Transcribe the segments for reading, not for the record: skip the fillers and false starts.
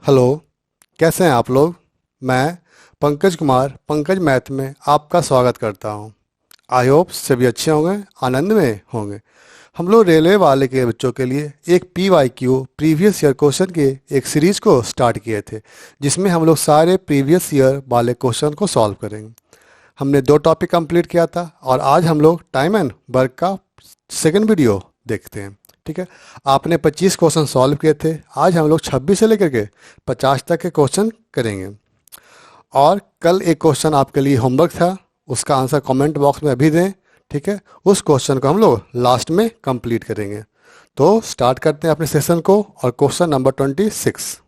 Hello. कैसे हैं आप लोग। मैं पंकज कुमार पंकज मैथ में आपका स्वागत करता हूं। आई होप सभी अच्छे होंगे, आनंद में होंगे। हम लोग रेलवे वाले के बच्चों के लिए एक PYQ प्रीवियस ईयर क्वेश्चन के एक सीरीज को स्टार्ट किए थे, जिसमें हम लोग सारे प्रीवियस ईयर वाले क्वेश्चन को सॉल्व करेंगे। हमने 2 टॉपिक कंप्लीट किया था और आज हम लोग टाइम एंड वर्क का सेकंड वीडियो देखते हैं। ठीक है, आपने 25 क्वेश्चन सॉल्व किए थे। आज हम लोग 26 से लेकर के 50 तक के क्वेश्चन करेंगे। और कल एक क्वेश्चन आपके लिए होमवर्क था, उसका आंसर कमेंट बॉक्स में अभी दें। ठीक है, उस क्वेश्चन को हम लोग लास्ट में कंप्लीट करेंगे। तो स्टार्ट करते हैं अपने सेशन को। और क्वेश्चन नंबर 26।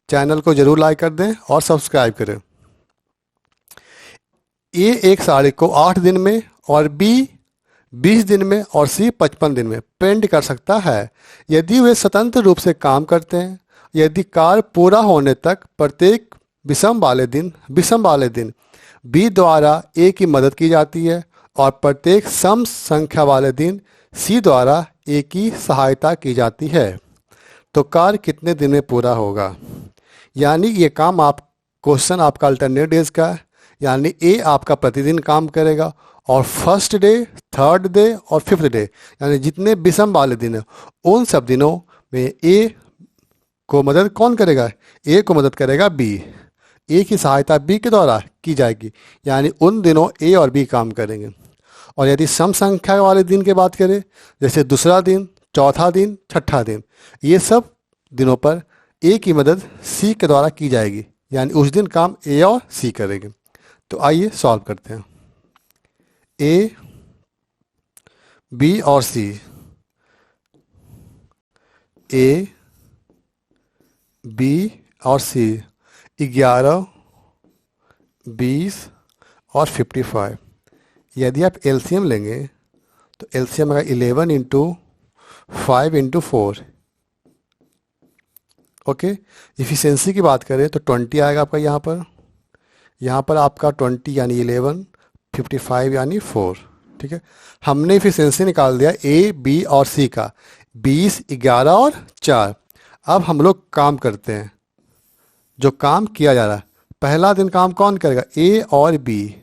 चैनल को जरूर लाइक कर दें और सब्सक्राइब करें। ए एक साड़ी को 8 दिन में और बी 20 दिन में और सी 55 दिन में पेंट कर सकता है, यदि वे स्वतंत्र रूप से काम करते हैं। यदि कार्य पूरा होने तक प्रत्येक विषम वाले दिन बी द्वारा ए की मदद की जाती है और प्रत्येक सम संख्या वाले दिन सी द्वारा ए की सहायता की जाती है, तो कार्य कितने दिन में पूरा होगा। यानी ये काम क्वेश्चन आपका अल्टरनेट डेज का है। यानी ए आपका प्रतिदिन काम करेगा और फर्स्ट डे, थर्ड डे और फिफ्थ डे, यानी जितने विषम वाले दिन हैं उन सब दिनों में ए को मदद कौन करेगा? ए को मदद करेगा बी। ए की सहायता बी के द्वारा की जाएगी, यानी उन दिनों ए और बी काम करेंगे। और यदि सम संख्या वाले दिन की बात करें, जैसे दूसरा दिन, चौथा दिन, छठा दिन, ये सब दिनों पर ए की मदद सी के द्वारा की जाएगी, यानी उस दिन काम ए और सी करेंगे। तो आइए सॉल्व करते हैं। ए, बी और सी, ए, बी और सी 11, 20 और 55। यदि आप एलसीएम लेंगे तो एलसीएम आएगा 11 इंटू 5 इंटू 4। ओके, इफिशियंसी की बात करें तो 20 आएगा आपका यहाँ पर आपका 20 यानी 11, 55 यानी 4। ठीक है, हमने इफिशियंसी निकाल दिया ए, बी और सी का 20, 11 और 4। अब हम लोग काम करते हैं। जो काम किया जा रहा है, पहला दिन काम कौन करेगा? ए और बी,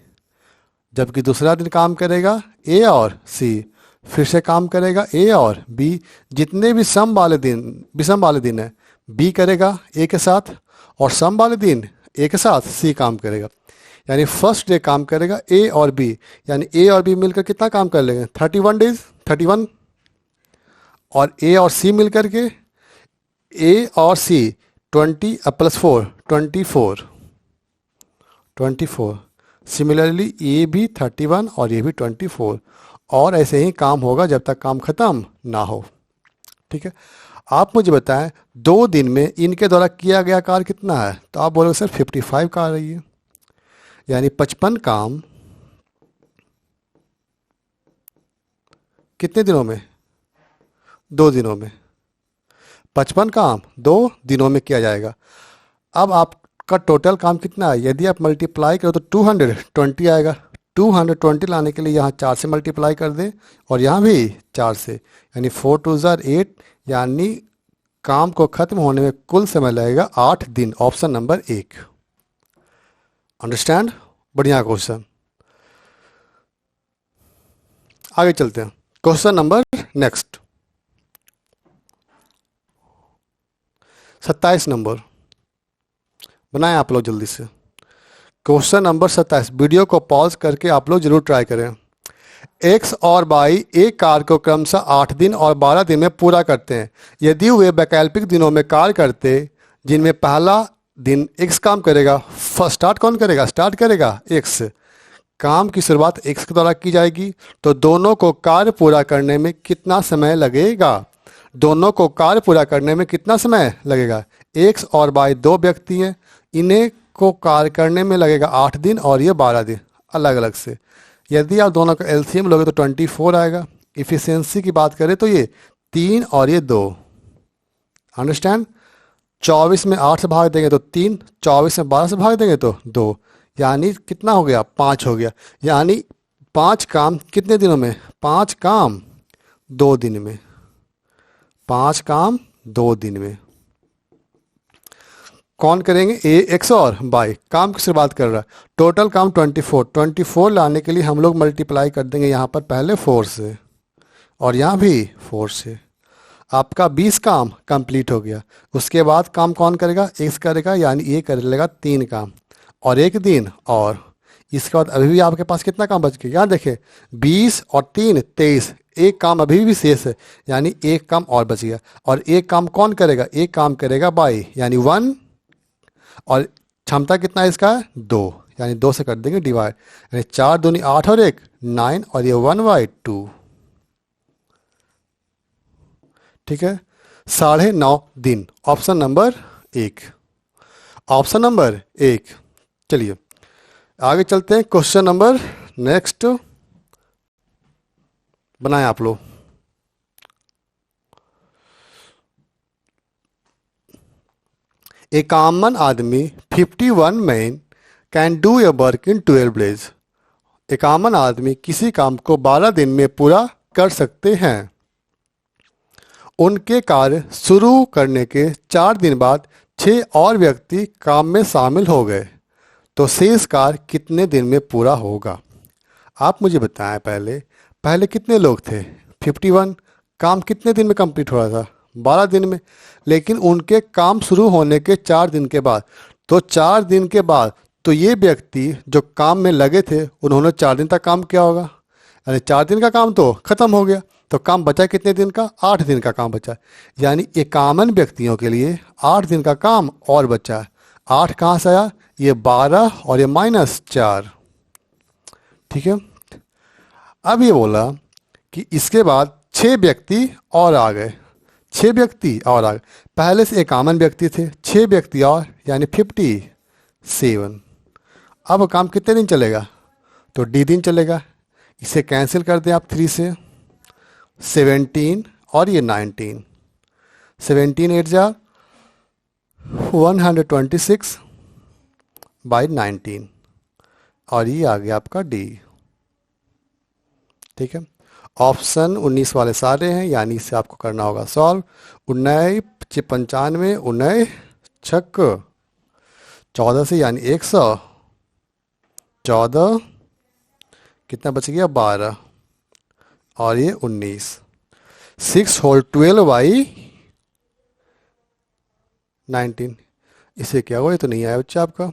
जबकि दूसरा दिन काम करेगा ए और सी, फिर से काम करेगा ए और बी। जितने भी विषम वाले दिन है बी करेगा ए के साथ, और सम वाले दिन ए के साथ सी काम करेगा। यानी फर्स्ट डे काम करेगा ए और बी, यानी ए और बी मिलकर कितना काम कर लेंगे? 31 डेज, 31। और ए और सी मिलकर के ए और सी 20 प्लस 4 24। सिमिलरली ये भी 31 और ये भी 24। और ऐसे ही काम होगा जब तक काम खत्म ना हो। ठीक है, आप मुझे बताएं 2 दिन में इनके द्वारा किया गया कार्य कितना है? तो आप बोलोगे सर 55 का आ रही है, यानी 55 काम कितने दिनों में? 2 दिनों में। 55 काम 2 दिनों में किया जाएगा। अब आपका टोटल काम कितना है? यदि आप मल्टीप्लाई करो तो 220 आएगा। 220 लाने के लिए यहाँ 4 से मल्टीप्लाई कर दें और यहाँ भी 4 से, यानी 4 2 ज़ार 8, यानी काम को खत्म होने में कुल समय लगेगा 8 दिन। Option number 1। अंडरस्टैंड? बढ़िया क्वेश्चन। आगे चलते हैं। क्वेश्चन नंबर नेक्स्ट 27 नंबर बनाएं आप लोग जल्दी से। क्वेश्चन नंबर 27, वीडियो को पॉज करके आप लोग जरूर ट्राई करें। एक्स और वाई एक कार्य को क्रमशः 8 दिन और 12 दिन में पूरा करते हैं। यदि वे वैकल्पिक दिनों में कार्य करते, जिनमें पहला दिन एक्स काम करेगा, स्टार्ट कौन करेगा? स्टार्ट करेगा एक्स। काम की शुरुआत एक्स के द्वारा की जाएगी, तो दोनों को कार्य पूरा करने में कितना समय लगेगा? दोनों को कार्य पूरा करने में कितना समय लगेगा? एक्स और वाई 2 व्यक्ति हैं, इन्हें को कार्य करने में लगेगा 8 दिन और ये 12 दिन अलग अलग से। यदि आप दोनों का एलसीएम लोगे तो 24 आएगा। इफिशियंसी की बात करें तो ये 3 और ये 2। अंडरस्टैंड? 24 में 8 से भाग देंगे तो 3, 24 में 12 से भाग देंगे तो 2, यानी कितना हो गया? 5 हो गया। यानी 5 काम कितने दिनों में? 5 काम 2 दिन में। 5 काम 2 दिन में। कौन करेंगे, ए एक्स और बाई। काम की शुरुआत कर रहा है, टोटल काम 24 लाने के लिए हम लोग मल्टीप्लाई कर देंगे यहाँ पर पहले 4 से और यहाँ भी 4 से। आपका 20 काम कंप्लीट हो गया। उसके बाद काम कौन करेगा, एक्स करेगा, यानी ये कर लेगा 3 काम और 1 दिन। और इसके बाद अभी भी आपके पास कितना काम बच गया, यहाँ देखें 20 और 3 23, एक काम अभी भी शेष है, यानी एक काम और बच गया। और एक काम कौन करेगा, एक काम करेगा बाई, यानी 1। और क्षमता कितना है इसका, 2, यानी 2 से कर देंगे डिवाइड, यानी 4 दूनी 8 और 1 9 और ये 1/2। ठीक है, 9.5 दिन, ऑप्शन नंबर 1, ऑप्शन नंबर 1। चलिए आगे चलते हैं, क्वेश्चन नंबर नेक्स्ट बनाए आप लोग। ए कॉमन आदमी 51 man can do a work in 12 days. एक कॉमन आदमी किसी काम को 12 दिन में पूरा कर सकते हैं। उनके कार्य शुरू करने के 4 दिन बाद 6 और व्यक्ति काम में शामिल हो गए, तो शेष कार्य कितने दिन में पूरा होगा। आप मुझे बताएं, पहले कितने लोग थे, 51। काम कितने दिन में कंप्लीट हो रहा था, 12 दिन में। लेकिन उनके काम शुरू होने के 4 दिन के बाद, तो 4 दिन के बाद तो ये व्यक्ति जो काम में लगे थे उन्होंने 4 दिन तक काम किया होगा, यानी 4 दिन का काम तो खत्म हो गया। तो काम बचा कितने दिन का, 8 दिन का काम बचा, यानी 51 व्यक्तियों के लिए 8 दिन का काम और बचा है। 8 कहाँ से आया, ये 12 और ये -4। ठीक है, अब ये बोला कि इसके बाद 6 व्यक्ति और आ गए, 6 व्यक्ति और आ गए। पहले से 51 व्यक्ति थे, 6 व्यक्ति और, यानी 57। अब काम कितने दिन चलेगा, तो डी दिन चलेगा। इसे कैंसिल कर दें आप 3 से, 17 और ये 19, 17 8 जा 126 बाई 19 और ये आ गया आपका डी। ठीक है, ऑप्शन 19 वाले सारे हैं, यानी इसे आपको करना होगा सॉल्व। 19 95 19 छक 14 से, यानी 114, कितना बच गया 12 और ये 19, 6 होल 12 बाई 19। इसे क्या हुआ, ये तो नहीं आया बच्चा आपका,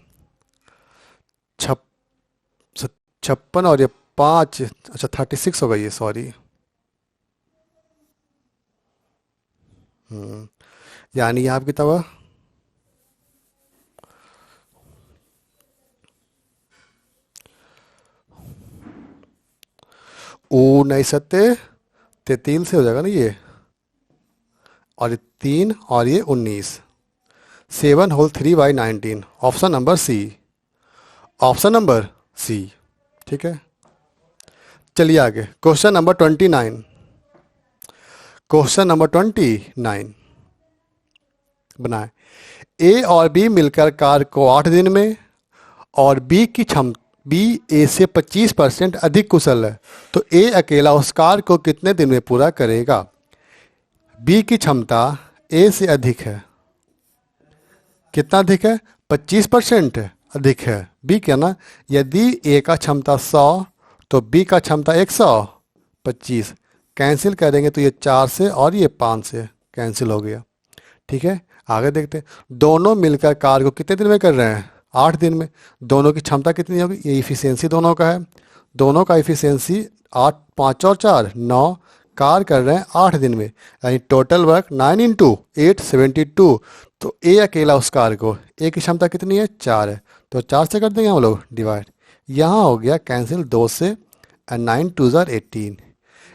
56 और ये 5, अच्छा 36 हो गई है, सॉरी। यानी यहाँ आपकी तवा नहीं सत्ते 33 से हो जाएगा ना ये, और ये 3 और ये 19, 7 whole 3 by 19, option number C, option number C. ठीक है, चलिए आगे, क्वेश्चन नंबर 29, क्वेश्चन नंबर 29 बनाए। ए और बी मिलकर कार्य को 8 दिन में, और बी की क्षमता, बी ए से 25% अधिक कुशल है, तो ए अकेला उस कार्य को कितने दिन में पूरा करेगा। बी की क्षमता ए से अधिक है, कितना अधिक है, 25% अधिक है। बी क्या ना, यदि ए का क्षमता 100 तो बी का क्षमता 125, कैंसिल करेंगे तो ये 4 से और ये 5 से कैंसिल हो गया। ठीक है, आगे देखते हैं, दोनों मिलकर कार्य को कितने दिन में कर रहे हैं, 8 दिन में। दोनों की क्षमता कितनी होगी, ये इफिशियंसी दोनों का है, दोनों का इफिशियंसी 8, 5 और 4 9, कार्य कर रहे हैं 8 दिन में, यानी टोटल वर्क 9 × 8 72। तो ए अकेला उस कार्य को, ए की क्षमता कितनी है, 4 है, तो 4 से कर देंगे हम लोग डिवाइड, यहाँ हो गया कैंसिल 2 से, 9 2 18,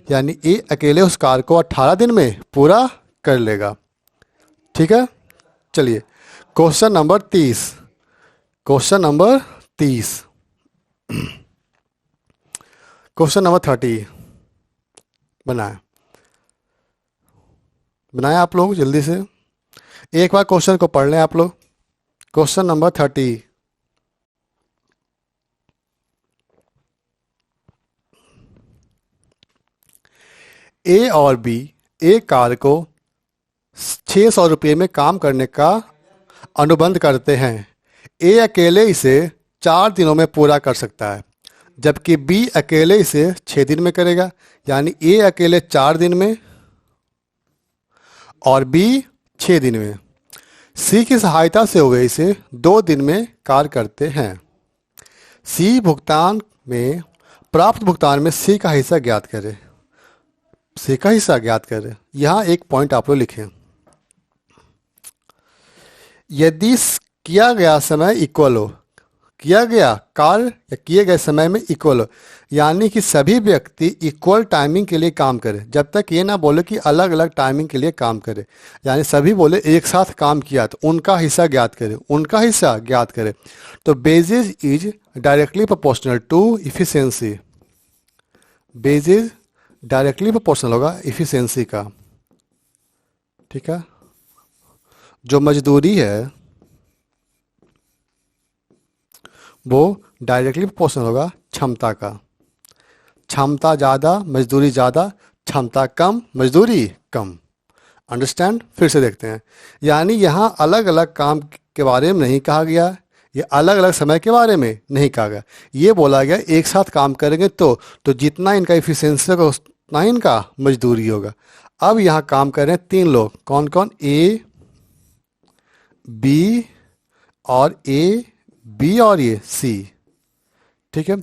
यानी ए अकेले उस कार्य को 18 दिन में पूरा कर लेगा। ठीक है, चलिए question number 30, question number 30, question number 30 बनाए आप लोग जल्दी से, एक बार क्वेश्चन को पढ़ लें आप लोग। क्वेश्चन नंबर 30, ए और बी एक कार्य को 600 रुपये में काम करने का अनुबंध करते हैं। ए अकेले इसे 4 दिनों में पूरा कर सकता है, जबकि बी अकेले इसे 6 दिन में करेगा। यानी ए अकेले 4 दिन में और बी 6 दिन में। सी की सहायता से वे इसे 2 दिन में कार्य करते हैं। सी भुगतान में प्राप्त भुगतान में सी का हिस्सा ज्ञात करें। सी का हिस्सा ज्ञात करें। यहाँ एक पॉइंट आप लोग लिखें। यदि किया गया समय इक्वल हो, किया गया कार्य या किए गए समय में इक्वल हो, यानी कि सभी व्यक्ति इक्वल टाइमिंग के लिए काम करें। जब तक ये ना बोले कि अलग अलग टाइमिंग के लिए काम करें, यानी सभी बोले एक साथ काम किया तो उनका हिस्सा ज्ञात करें, उनका हिस्सा ज्ञात करें। तो basis is directly proportional to efficiency. Basis directly proportional होगा इफिशियंसी का। ठीक है, जो मजदूरी है वो डायरेक्टली प्रोपोर्शनल होगा क्षमता का। क्षमता ज़्यादा मजदूरी ज़्यादा, क्षमता कम मजदूरी कम। अंडरस्टैंड? फिर से देखते हैं। यानी यहाँ अलग अलग काम के बारे में नहीं कहा गया, ये अलग अलग समय के बारे में नहीं कहा गया। ये बोला गया एक साथ काम करेंगे तो जितना इनका इफिशियंसी होगा उतना ही इनका मजदूरी होगा। अब यहाँ काम कर रहे हैं 3 लोग। कौन कौन? ए, बी और ए, बी और ये सी। ठीक है,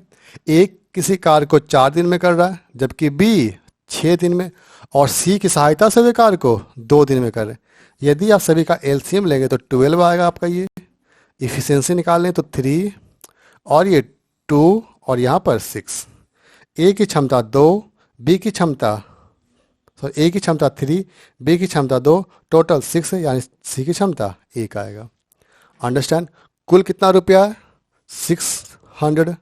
एक किसी कार्य को 4 दिन में कर रहा है, जबकि बी 6 दिन में, और सी की सहायता से वे कार्य को 2 दिन में कर रहे हैं। यदि आप सभी का एलसीएम लेंगे तो 12 आएगा आपका। ये इफिशियंसी निकाल लें तो 3 और ये 2 और यहाँ पर 6। ए की क्षमता 2, बी की क्षमता ए की क्षमता 3, बी की क्षमता 2, टोटल 6 है, यानी सी की क्षमता 1 आएगा। अंडरस्टैंड? कुल कितना रुपया है? 600।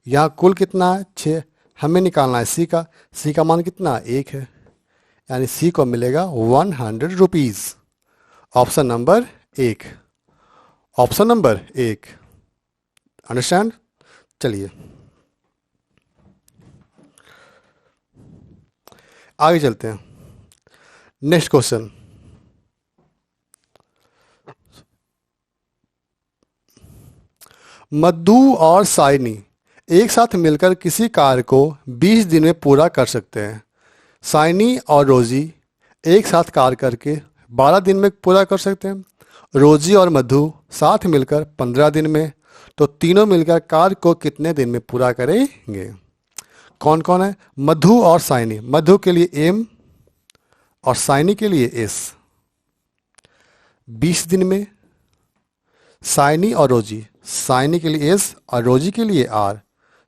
यहाँ कुल कितना है? 6। हमें निकालना है सी का। सी का मान कितना? 1 है, यानी सी को मिलेगा 100 rupees. Option number 1। Option number 1। Understand? चलिए आगे चलते हैं। Next question. मद्दू और साइनी एक साथ मिलकर किसी कार्य को 20 दिन में पूरा कर सकते हैं। साइनी और रोजी एक साथ कार्य करके 12 दिन में पूरा कर सकते हैं। रोजी और मधु साथ मिलकर 15 दिन में। तो तीनों मिलकर कार्य को कितने दिन में पूरा करेंगे? कौन कौन है? मधु और साइनी। मधु के लिए एम और साइनी के लिए एस। 20 दिन में। साइनी और रोजी, साइनी के लिए एस और रोजी के लिए आर।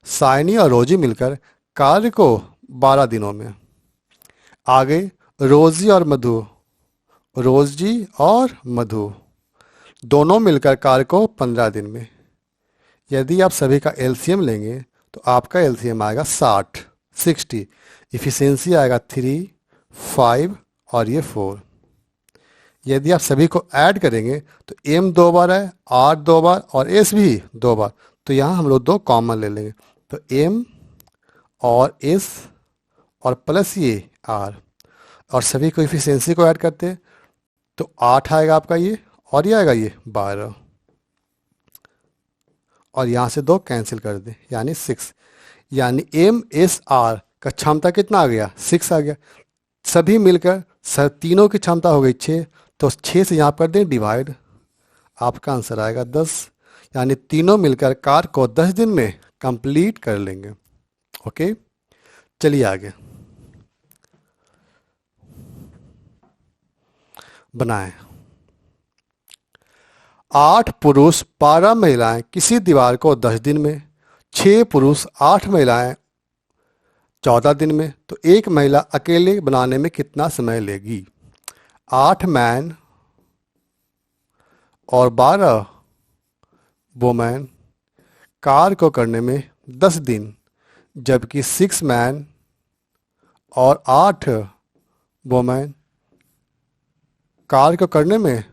साइनी और रोजी मिलकर कार्य को 12 दिनों में। आगे रोजी और मधु, रोजी और मधु दोनों मिलकर कार्य को 15 दिन में। यदि आप सभी का एलसीएम लेंगे तो आपका एलसीएम आएगा 60। इफिशियंसी आएगा 3, 5 और ये 4। यदि आप सभी को ऐड करेंगे तो एम 2 बार है, आर 2 बार और एस भी 2 बार। तो यहाँ हम लोग 2 कॉमन ले लेंगे। तो एम और एस और प्लस ये आर, और सभी को इफिशियंसी को ऐड करते हैं तो 8 आएगा आपका ये, और ये आएगा ये 12, और यहाँ से 2 कैंसिल कर दें, यानी 6। यानी एम एस आर का क्षमता कितना आ गया? 6 आ गया। सभी मिलकर तीनों की क्षमता हो गई 6, तो 6 से यहाँ कर दें डिवाइड, आपका आंसर आएगा 10। यानी तीनों मिलकर कार्य को 10 दिन में कंप्लीट कर लेंगे। ओके, चलिए आगे बनाएं। 8 पुरुष 12 महिलाएं किसी दीवार को 10 दिन में, 6 पुरुष 8 महिलाएं 14 दिन में। तो एक महिला अकेले बनाने में कितना समय लेगी? 8 मैन और 12 वोमैन कार्य को करने में 10 दिन, जबकि 6 मैन और 8 वोमैन कार्य को करने में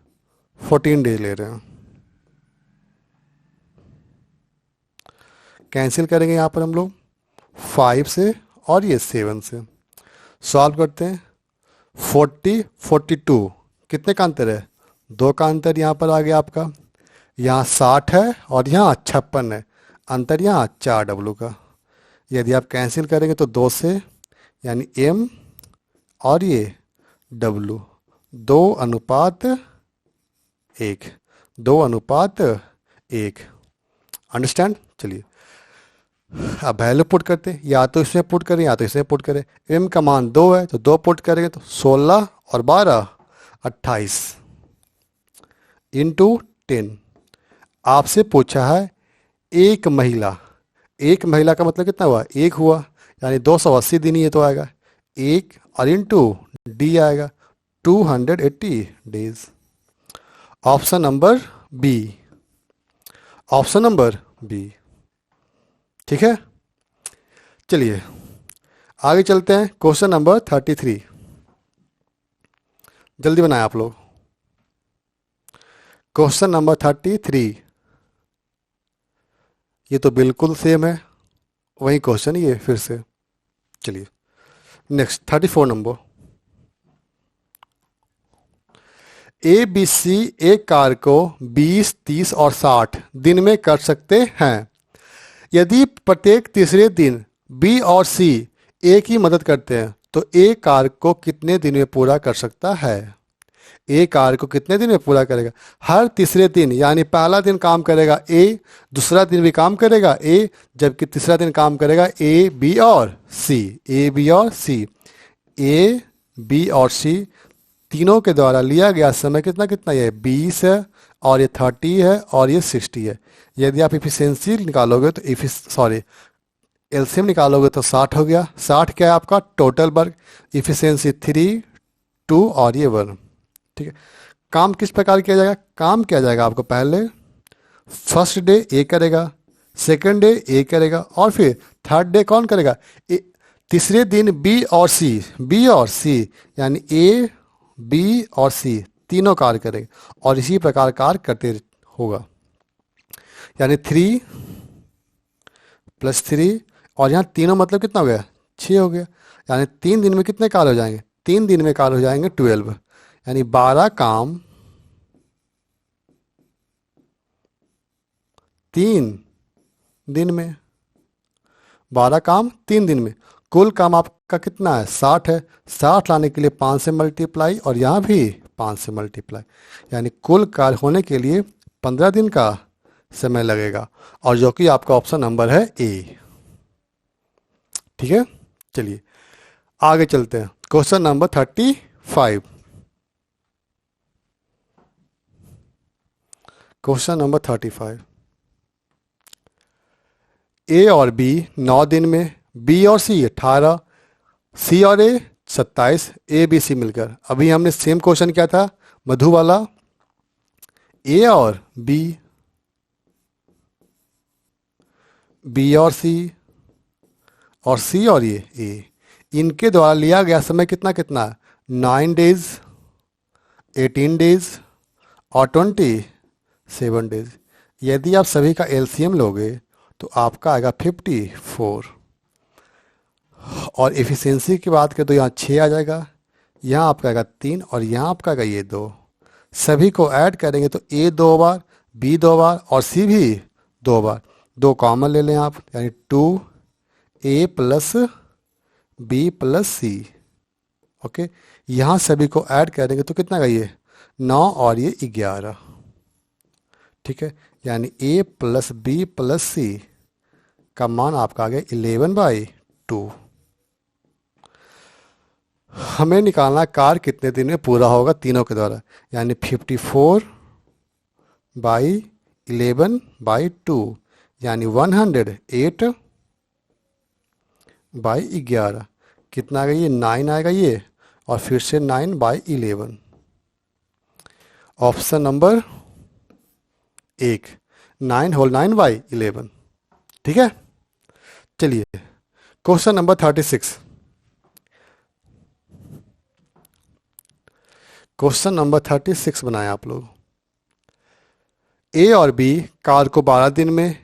14 डेज ले रहे हैं। कैंसिल करेंगे यहाँ पर हम लोग 5 से और ये 7 से। सॉल्व करते हैं। 40, 42 कितने का अंतर है? 2 का अंतर यहाँ पर आ गया आपका। यहाँ 60 है और यहाँ 56 है, अंतर यहाँ 4W का। यदि आप कैंसिल करेंगे तो 2 से, यानी M और ये W 2:1, 2:1। अंडरस्टैंड। चलिए अब वैल्यू पुट करते हैं, या तो इसमें पुट करें या तो इसमें पुट करें। M का मान 2 है तो 2 पुट करेंगे तो 16 और 12 28 इंटू 10। आपसे पूछा है एक महिला, एक महिला का मतलब कितना हुआ, एक हुआ, यानी 280 दिन ही ये तो आएगा एक, और इंटू डी आएगा 280 days. Option number B, option number B. ठीक है, चलिए आगे चलते हैं। क्वेश्चन नंबर 33, जल्दी बनाए आप लोग। क्वेश्चन नंबर 33, ये तो बिल्कुल सेम है, वही क्वेश्चन ये फिर से। चलिए next 34 number. A B C एक कार्य को 20, 30 और 60 दिन में कर सकते हैं। यदि प्रत्येक तीसरे दिन बी और सी ए की मदद करते हैं तो ए कार्य को कितने दिन में पूरा कर सकता है। ए कार्य को कितने दिन में पूरा करेगा, हर तीसरे दिन, यानी पहला दिन काम करेगा ए, दूसरा दिन भी काम करेगा ए, जबकि तीसरा दिन काम करेगा ए बी और सी। ए बी और सी, ए बी और सी तीनों के द्वारा लिया गया समय कितना कितना, ये 20 है और ये 30 है और ये 60 है। यदि आप इफिशियंसी निकालोगे तो एलसीएम निकालोगे तो 60 हो गया। 60 क्या है आपका टोटल वर्क, इफिशियंसी 3, 2 और ये 1। ठीक है, काम किस प्रकार किया जाएगा, काम किया जाएगा आपको पहले फर्स्ट डे ए करेगा, सेकंड डे ए करेगा और फिर थर्ड डे कौन करेगा, तीसरे दिन बी और सी, यानी ए बी और सी तीनों कार्य करेंगे और इसी प्रकार कार्य करते होगा। यानी 3 + 3 और यहाँ तीनों मतलब कितना हो गया, 6 हो गया। यानी 3 दिन में कितने कार्य हो जाएंगे, 3 दिन में कार्य हो जाएंगे 12, यानी 12 काम 3 दिन में, 12 काम 3 दिन में। कुल काम आपका कितना है, 60 है। 60 लाने के लिए 5 से मल्टीप्लाई और यहाँ भी 5 से मल्टीप्लाई, यानी कुल कार्य होने के लिए 15 दिन का समय लगेगा, और जो कि आपका ऑप्शन नंबर है ए। ठीक है, चलिए आगे चलते हैं। Question number 35, question number 35। ए और बी 9 दिन में, बी और सी 18, सी और ए 27, ए बी सी मिलकर। अभी हमने सेम क्वेश्चन किया था मधु वाला, ए और बी और सी और सी और ये ए, इनके द्वारा लिया गया समय कितना कितना, 9 डेज, 18 डेज और 27 डेज। यदि आप सभी का एलसीएम लोगे तो आपका आएगा 54, और एफिशिएंसी की बात करें तो यहाँ 6 आ जाएगा, यहाँ आपका आएगा 3 और यहाँ आपका आएगा ये 2। सभी को ऐड करेंगे तो ए 2 बार, बी 2 बार और सी भी 2 बार। 2 कॉमन ले लें आप, यानी 2a + b + c। ओके, यहाँ सभी को ऐड करेंगे तो कितना का ये 9 और ये 11। ठीक है, यानी a + b + c का मान आपका आ गया 11/2। हमें निकालना कार्य कितने दिन में पूरा होगा तीनों के द्वारा, यानी 54/11/2, यानी 108/11। कितना आएगा ये 9 आएगा ये, और फिर से 9/11। Option number 1, 9 whole 9/11। ठीक है, चलिए क्वेश्चन नंबर 36, क्वेश्चन नंबर 36 बनाए आप लोग। ए और बी कार को 12 दिन में,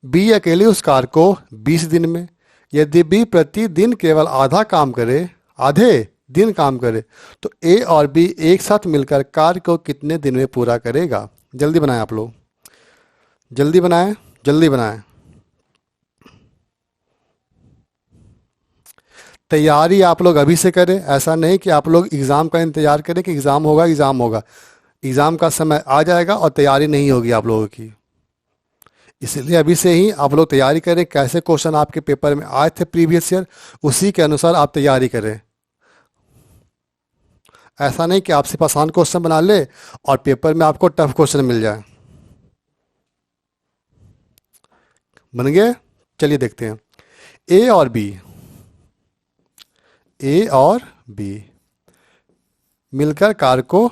बी अकेले उस कार को 20 दिन में। यदि बी प्रति दिन केवल आधा काम करे, आधे दिन काम करे तो ए और बी एक साथ मिलकर कार्य को कितने दिन में पूरा करेगा? जल्दी बनाएं आप लोग, जल्दी बनाएं, जल्दी बनाएं। तैयारी आप लोग अभी से करें, ऐसा नहीं कि आप लोग एग्ज़ाम का इंतज़ार करें कि एग्ज़ाम होगा, एग्ज़ाम होगा। एग्ज़ाम का समय आ जाएगा और तैयारी नहीं होगी आप लोगों की। इसलिए अभी से ही आप लोग तैयारी करें। कैसे क्वेश्चन आपके पेपर में आए थे प्रीवियस ईयर, उसी के अनुसार आप तैयारी करें। ऐसा नहीं कि आप सिर्फ आसान क्वेश्चन बना ले और पेपर में आपको टफ क्वेश्चन मिल जाए। बन गए? चलिए देखते हैं। ए और बी, ए और बी मिलकर कार को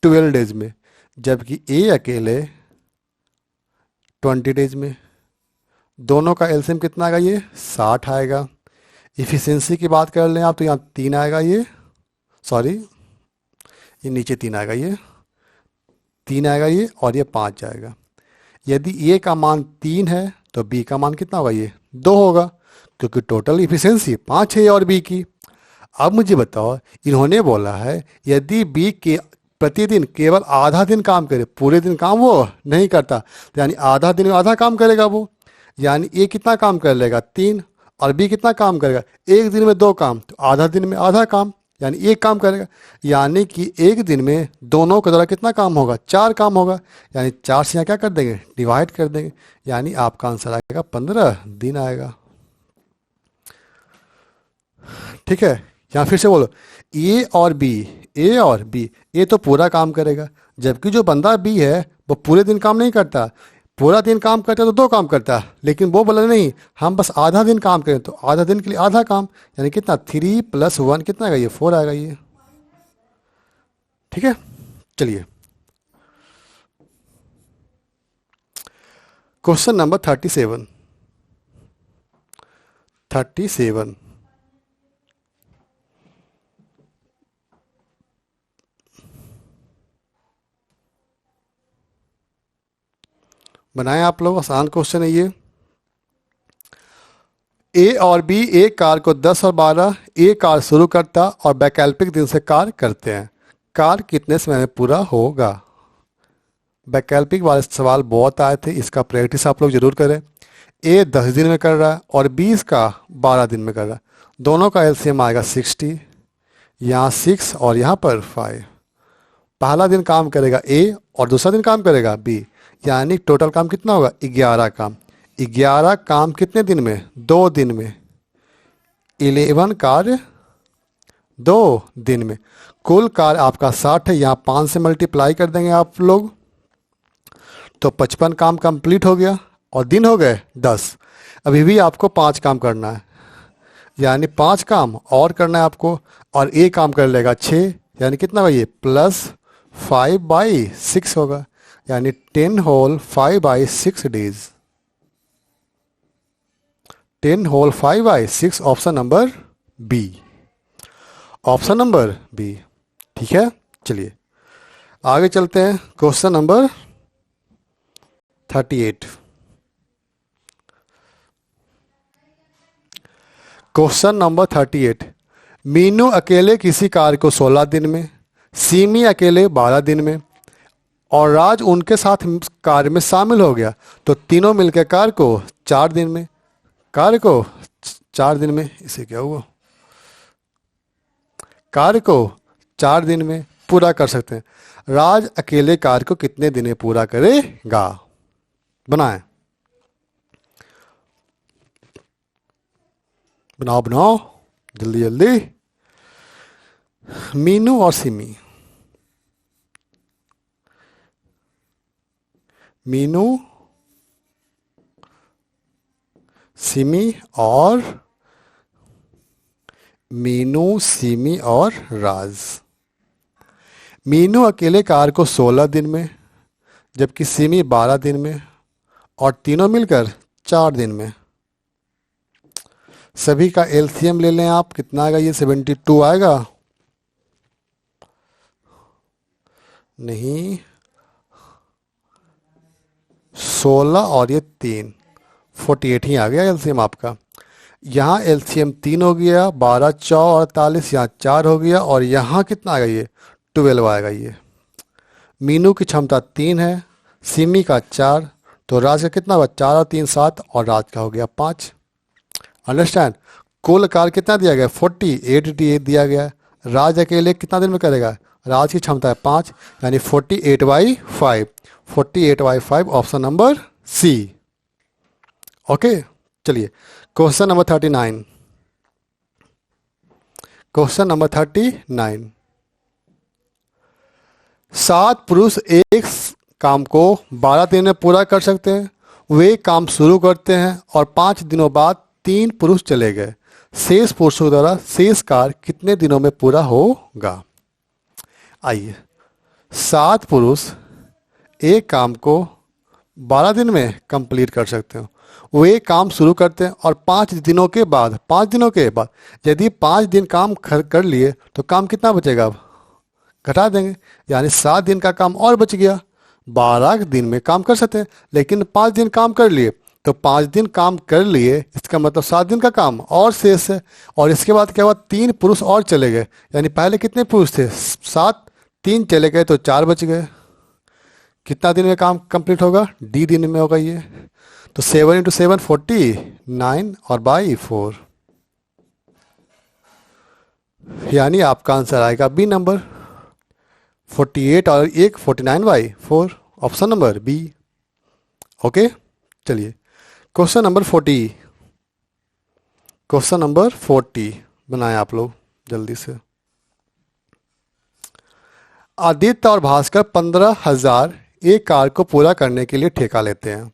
12 डेज में, जबकि ए अकेले 20 डेज में। दोनों का एलसीएम कितना आएगा? ये 60 आएगा। इफ़िशेंसी की बात कर लें आप तो यहाँ 3 आएगा, ये सॉरी ये नीचे 3 आएगा, ये 3 आएगा, ये और ये 5 जाएगा। यदि ए का मान 3 है तो बी का मान कितना होगा? ये 2 होगा, क्योंकि टोटल इफ़िशेंसी 5 है और बी की। अब मुझे बताओ, इन्होंने बोला है यदि बी के प्रतिदिन केवल आधा दिन काम करे, पूरे दिन काम वो नहीं करता, तो यानी आधा दिन में आधा काम करेगा वो, यानी ए कितना काम कर लेगा? 3, और बी कितना काम करेगा? एक दिन में 2 काम, तो आधा दिन में आधा काम, यानी एक काम करेगा। यानी कि एक दिन में दोनों के द्वारा कितना काम होगा? 4 काम होगा, यानी 4 से यहाँ क्या कर देंगे? डिवाइड कर देंगे, यानी आपका आंसर आएगा 15 दिन आएगा। ठीक है, यहाँ फिर से बोलो, ए और बी, ए और बी, ए तो पूरा काम करेगा, जबकि जो बंदा बी है वो पूरे दिन काम नहीं करता। पूरा दिन काम करता तो 2 काम करता, लेकिन वो बोला नहीं, हम बस आधा दिन काम करें, तो आधा दिन के लिए आधा काम, यानी कितना? 3 + 1 कितना आएगा? ये 4 आएगा ये। ठीक है, चलिए क्वेश्चन नंबर 37। 37 बनाएं आप लोग, आसान क्वेश्चन है ये। ए और बी एक कार को 10 और 12, ए कार शुरू करता और वैकल्पिक दिन से कार करते हैं, कार कितने समय में पूरा होगा? वैकल्पिक वाले सवाल बहुत आए थे, इसका प्रैक्टिस आप लोग जरूर करें। ए 10 दिन में कर रहा है और बी इसका 12 दिन में कर रहा है। दोनों का एलसीएम आएगा 60, यहाँ 6 और यहाँ पर 5। पहला दिन काम करेगा ए और दूसरा दिन काम करेगा बी, यानी टोटल काम कितना होगा? 11 काम। 11 काम कितने दिन में? 2 दिन में। 11 कार्य 2 दिन में। कुल कार्य आपका 60 है, यहाँ 5 से मल्टीप्लाई कर देंगे आप लोग, तो 55 काम कंप्लीट हो गया और दिन हो गए 10। अभी भी आपको 5 काम करना है, यानी 5 काम और करना है आपको, और ए काम कर लेगा 6, यानी कितना होगा? ये +5/6 होगा, यानी 10 whole 5/6 days. 10 whole 5/6, option number B, option number B. ठीक है, चलिए आगे चलते हैं। Question number 38। Question number 38। Meenu अकेले किसी कार्य को 16 दिन में, सीमी अकेले 12 दिन में और राज उनके साथ कार्य में शामिल हो गया, तो तीनों मिलकर कार्य को 4 दिन में, कार्य को 4 दिन में, इसे क्या हुआ? कार्य को 4 दिन में पूरा कर सकते हैं। राज अकेले कार्य को कितने दिन में पूरा करेगा? बनाएं, बनाओ बनाओ, जल्दी जल्दी। मीनू और सिमी, मीनू, सिमी और मीनू, सिमी और राज। मीनू अकेले कार्य को 16 दिन में, जबकि सिमी 12 दिन में और तीनों मिलकर 4 दिन में। सभी का एलसीएम ले लें आप, कितना आएगा? ये 72 आएगा, नहीं 16 और ये 3, 48 ही आ गया एलसीएम आपका। यहाँ एलसीएम 3 हो गया, 12 चौ 48, यहाँ 4 हो गया, और यहाँ कितना आएगा, ये 12 आएगा। ये मीनू की क्षमता 3 है, सिमी का 4, तो राज का कितना हुआ, 4 और 3 7, और राज का हो गया 5। अंडरस्टैंड। कुल कार कितना दिया गया, 48 दिया गया है। राज अकेले कितना दिन में करेगा, राज की क्षमता है 5, यानी 48/5, 48/5 ऑप्शन नंबर सी। ओके, चलिए क्वेश्चन नंबर 39। Question number 39। 7 पुरुष एक काम को 12 दिन में पूरा कर सकते हैं। वे काम शुरू करते हैं और 5 दिनों बाद 3 पुरुष चले गए। शेष पुरुषों द्वारा शेष कार्य कितने दिनों में पूरा होगा। आइए, 7 पुरुष एक काम को 12 दिन में कंप्लीट कर सकते हैं। वे काम शुरू करते हैं और 5 दिनों के बाद, 5 दिनों के बाद यदि 5 दिन काम कर लिए तो काम कितना बचेगा, अब घटा देंगे, यानी 7 दिन का काम और बच गया। 12 दिन में काम कर सकते हैं, लेकिन 5 दिन काम कर लिए, तो 5 दिन काम कर लिए, इसका मतलब 7 दिन का काम और शेष है। और इसके बाद क्या हुआ, 3 पुरुष और चले गए, यानी पहले कितने पुरुष थे, 7, 3 चले गए तो 4 बच गए। कितना दिन में काम कंप्लीट होगा, डी दिन में होगा ये। तो 7 × 7 49 और बाई 4, यानी आपका आंसर आएगा बी नंबर 48 और 1 49/4, ऑप्शन नंबर बी। ओके, चलिए क्वेश्चन नंबर 40। क्वेश्चन नंबर 40 बनाए आप लोग जल्दी से। आदित्य और भास्कर 15,000 एक कार को पूरा करने के लिए ठेका लेते हैं।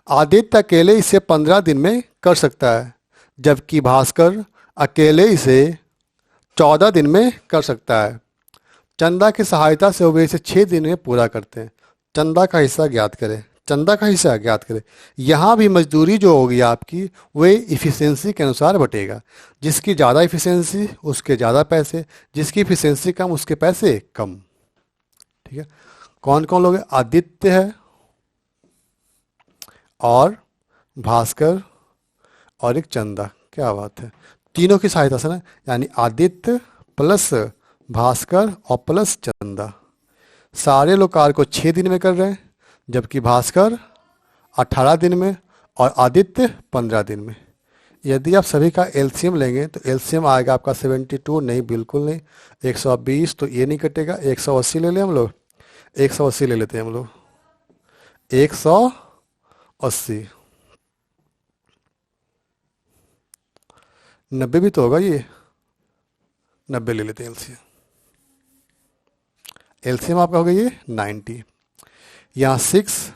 आदित्य अकेले इसे 15 दिन में कर सकता है, जबकि भास्कर अकेले इसे 14 दिन में कर सकता है। चंदा की सहायता से वे इसे 6 दिन में पूरा करते हैं। चंदा का हिस्सा ज्ञात करें। चंदा का हिस्सा ज्ञात करें। यहाँ भी मजदूरी जो होगी आपकी, वे इफ़िशेंसी के अनुसार बटेगा। जिसकी ज़्यादा इफ़िशेंसी उसके ज़्यादा पैसे, जिसकी इफ़िशेंसी कम उसके पैसे कम। ठीक है, कौन कौन लोग हैं, आदित्य है और भास्कर और एक चंदा। क्या बात है, तीनों की सहायता से ना, यानी आदित्य प्लस भास्कर और प्लस चंदा। सारे लोग कार को 6 दिन में कर रहे हैं, जबकि भास्कर 18 दिन में और आदित्य 15 दिन में। यदि आप सभी का एलसीएम लेंगे तो एलसीएम आएगा आपका 72, नहीं बिल्कुल नहीं, 120, तो ये नहीं कटेगा, 180 ले लें हम लोग, 180 ले लेते हैं हम लोग, 180, 90 भी तो होगा ये, 90 ले लेते हैं एलसीएम। एलसीएम आपका होगा ये 90, यहाँ 6,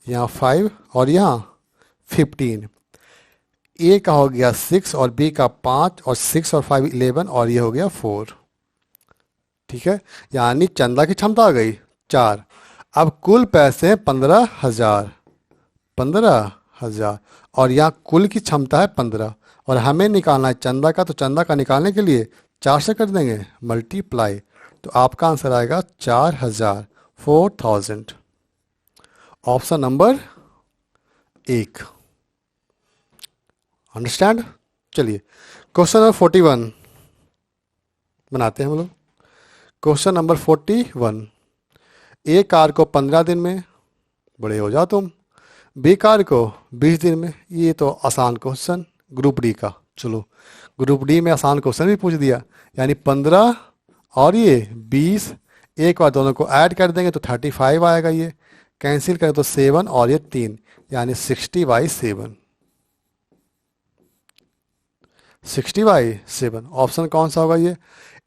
यहाँ 5 और यहाँ 15। ए का हो गया 6 और बी का 5 और 6 और 5 11 और ये हो गया 4। ठीक है, यानी चंदा की क्षमता आ गई 4। अब कुल पैसे 15,000, 15,000 और यहाँ कुल की क्षमता है 15 और हमें निकालना है चंदा का, तो चंदा का निकालने के लिए 4 से कर देंगे मल्टीप्लाई, तो आपका आंसर आएगा 4,000, 4,000, ऑप्शन नंबर 1। अंडरस्टैंड। चलिए क्वेश्चन नंबर 41 बनाते हैं हम लोग। Question number 41। ए कार को 15 दिन में, बड़े हो जाओ तुम, बी कार को 20 दिन में। ये तो आसान क्वेश्चन ग्रुप डी का। चलो ग्रुप डी में आसान क्वेश्चन भी पूछ दिया, यानी 15 और ये 20, एक बार दोनों को ऐड कर देंगे तो 35 आएगा। ये कैंसिल करें तो 7 और ये 3, यानी 60/7, 60/7। ऑप्शन कौन सा होगा ये,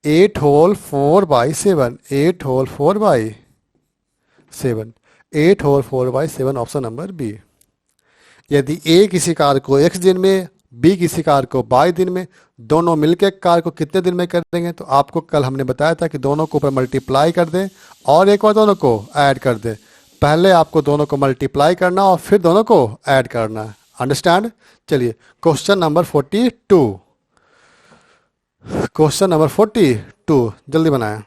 8 whole 4/7, 8 whole 4/7, 8 whole 4/7, option number B. यदि ए किसी कार को x दिन में, बी किसी कार को y दिन में, दोनों मिलकर कार को कितने दिन में कर देंगे, तो आपको कल हमने बताया था कि दोनों को ऊपर मल्टीप्लाई कर दें और एक बार दोनों को ऐड कर दें। पहले आपको दोनों को मल्टीप्लाई करना और फिर दोनों को ऐड करना है। अंडरस्टैंड। चलिए क्वेश्चन नंबर 42। क्वेश्चन नंबर 42 जल्दी बनाएं।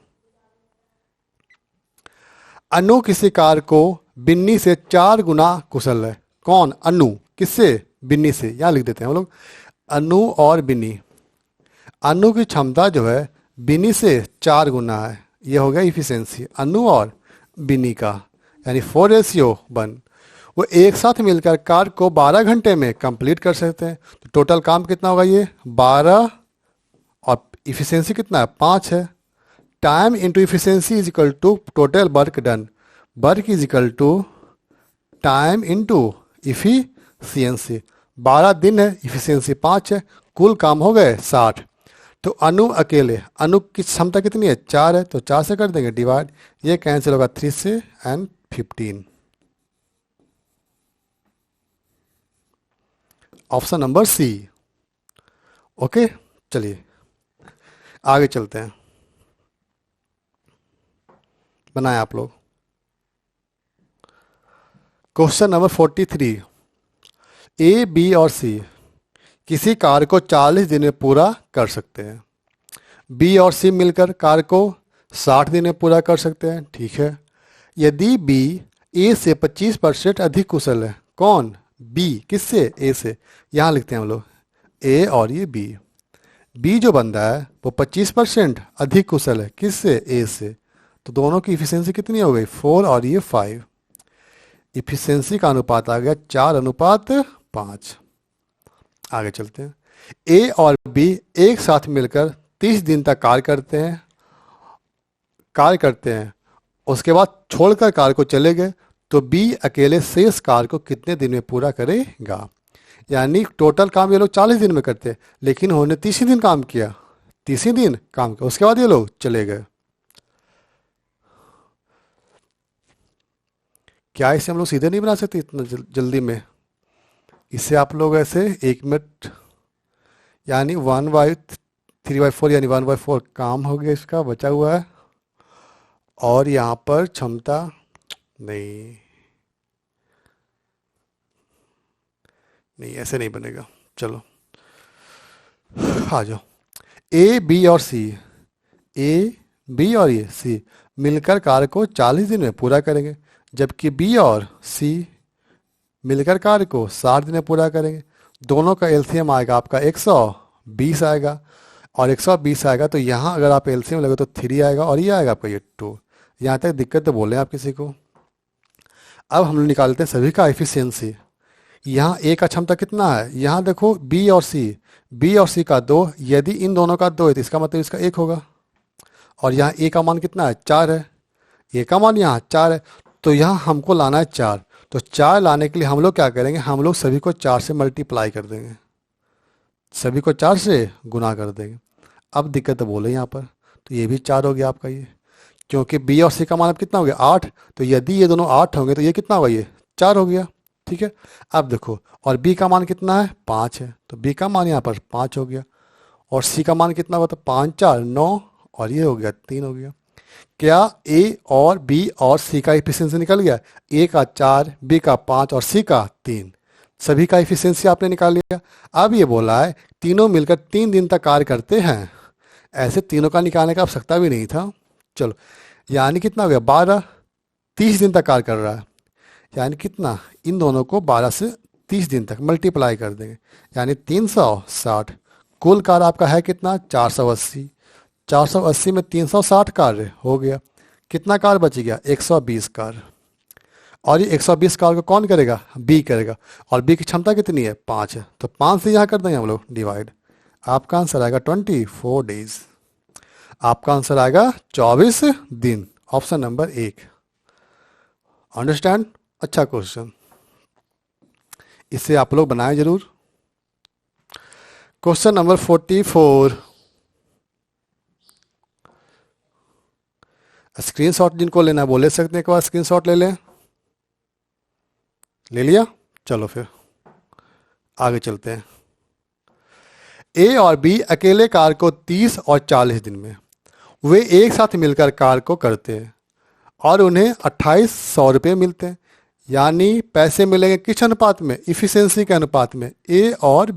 अनु किसी कार को बिन्नी से 4 गुना कुशल है। कौन, अनु, किससे, बिन्नी से। यहाँ लिख देते हैं हम लोग, अनु और बिनी, अनु की क्षमता जो है बिनी से 4 गुना है। ये हो गया इफिशियंसी अनु और बिनी का, यानी 4:1। वो एक साथ मिलकर कार्य को 12 घंटे में कंप्लीट कर सकते हैं। तो टोटल काम कितना होगा, ये 12 और इफिशियंसी कितना है 5 है। Time into efficiency is equal to total work done, work is equal to time into efficiency. 12 दिन है, इफिशियंसी 5 है, कुल काम हो गए 60। तो अनु अकेले, अनु की क्षमता कितनी है 4 है, तो 4 से कर देंगे डिवाइड, ये कैंसिल होगा 3 से and 15। Option number C. Okay, चलिए आगे चलते हैं, बनाए आप लोग। क्वेश्चन नंबर 43, ए बी और सी किसी कार्य को 40 दिन में पूरा कर सकते हैं। बी और सी मिलकर कार्य को 60 दिन में पूरा कर सकते हैं, ठीक है। यदि बी ए से 25% अधिक कुशल है, कौन, बी, किससे, ए से, यहाँ लिखते हैं हम लोग ए और ये बी। बी जो बंदा है वो 25% अधिक कुशल है, किससे, ए से। तो दोनों की इफिशियंसी कितनी हो गई 4 और ये 5। इफिशियंसी का अनुपात आ गया 4:5। आगे चलते हैं। ए और बी एक साथ मिलकर 30 दिन तक कार्य करते हैं, उसके बाद छोड़कर कार्य को चले गए, तो बी अकेले शेष कार्य को कितने दिन में पूरा करेगा। यानी टोटल काम ये लोग 40 दिन में करते हैं, लेकिन उन्होंने 30 ही दिन काम किया, 30 ही दिन काम किया, उसके बाद ये लोग चले गए। क्या इसे हम लोग सीधे नहीं बना सकते इतना जल्दी में। इससे आप लोग ऐसे 1 मिनट, यानी 1/3/4 यानी 1/4 काम हो गया, इसका बचा हुआ है। और यहाँ पर क्षमता नहीं, नहीं ऐसे नहीं बनेगा। चलो आ जाओ। ए बी और सी, ए बी और ये सी मिलकर कार्य को 40 दिन में पूरा करेंगे, जबकि बी और सी मिलकर कार्य को 60 दिन में पूरा करेंगे। दोनों का एलसीएम आएगा आपका 120 आएगा, और 120 आएगा तो यहाँ अगर आप एलसीएम लगे तो 3 आएगा, और ये आएगा आपका ये 2। यहाँ तक दिक्कत तो बोले आप किसी को। अब हम लोग निकालते हैं सभी का एफिशिएंसी। यहाँ ए का क्षमता कितना है, यहाँ देखो बी और सी का 2, यदि इन दोनों का 2 है तो इसका मतलब इसका 1 होगा। और यहाँ ए का मान कितना है 4 है, ए का मान यहाँ 4 है, तो यहाँ हमको लाना है 4। तो 4 लाने के लिए हम लोग क्या करेंगे, हम लोग सभी को 4 से मल्टीप्लाई कर देंगे, सभी को 4 से गुना कर देंगे। अब दिक्कत बोले यहाँ पर, तो ये भी 4 हो गया आपका ये, क्योंकि बी और सी का मान अब कितना हो गया 8। तो यदि ये दोनों 8 होंगे तो ये कितना होगा, ये 4 हो गया, ठीक है। अब देखो, और बी का मान कितना है 5 है, तो बी का मान यहाँ पर 5 हो गया। और सी का मान कितना होगा, तो 5 4 9, और ये हो गया 3 हो गया। क्या ए और बी और सी का इफिशियंसी निकल गया, ए का 4, बी का 5 और सी का 3, सभी का इफिशियंसी आपने निकाल लिया। अब ये बोला है तीनों मिलकर 3 दिन तक कार्य करते हैं, ऐसे तीनों का निकालने का आवश्यकता भी नहीं था। चलो, यानी कितना हो गया 12, 30 दिन तक कार्य कर रहा है, यानी कितना, इन दोनों को 12 से 30 दिन तक मल्टीप्लाई कर देंगे, यानी 360। कुल कार्य आपका है कितना 480, 480 में 360 कार्य हो गया, कितना कार्य बच गया 120 कार्य। और ये 120 कार्य को कौन करेगा, बी करेगा, और बी की क्षमता कितनी है 5 है, तो 5 से यहाँ कर देंगे हम लोग डिवाइड। आपका आंसर आएगा 24 डेज, आपका आंसर आएगा 24 दिन। Option number 1। अंडरस्टैंड, अच्छा क्वेश्चन, इसे आप लोग बनाएं जरूर। क्वेश्चन नंबर 44, स्क्रीनशॉट जिनको लेना है वो ले सकते हैं, एक बार स्क्रीनशॉट ले लें। ले लिया, चलो फिर आगे चलते हैं। ए और बी अकेले कार्य को 30 और 40 दिन में, वे एक साथ मिलकर कार्य को करते हैं और उन्हें 2800 रुपये मिलते हैं। यानी पैसे मिलेंगे किस अनुपात में, इफिशियंसी के अनुपात में। ए और